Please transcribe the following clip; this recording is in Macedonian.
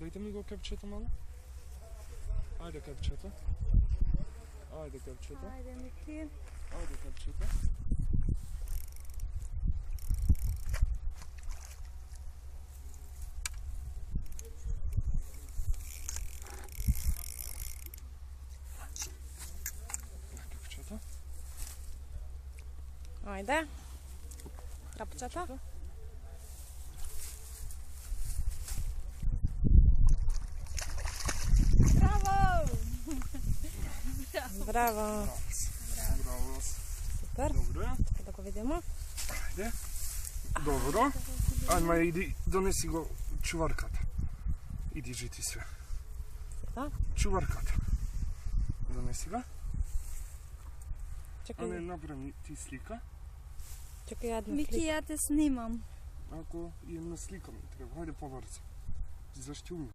Дајте ми го кепчето мало. Ајде кепчето. Ајде кепчето. Ајде, Мики. Ајде кепчето. Кепчето. Ајде. Капчето. Браво! Браво! Браво. Супер. Добро. Така да го видимо. Ајде. Добро. Ајма, иди, донеси го чуварката. Иди, жити све. Да? Чуварката. Донеси го. А не Чекај, направи ти слика. чекај една Мики, слика. ја те снимам. Ако и една слика ми треба, ајде побрзо. Зашти уми.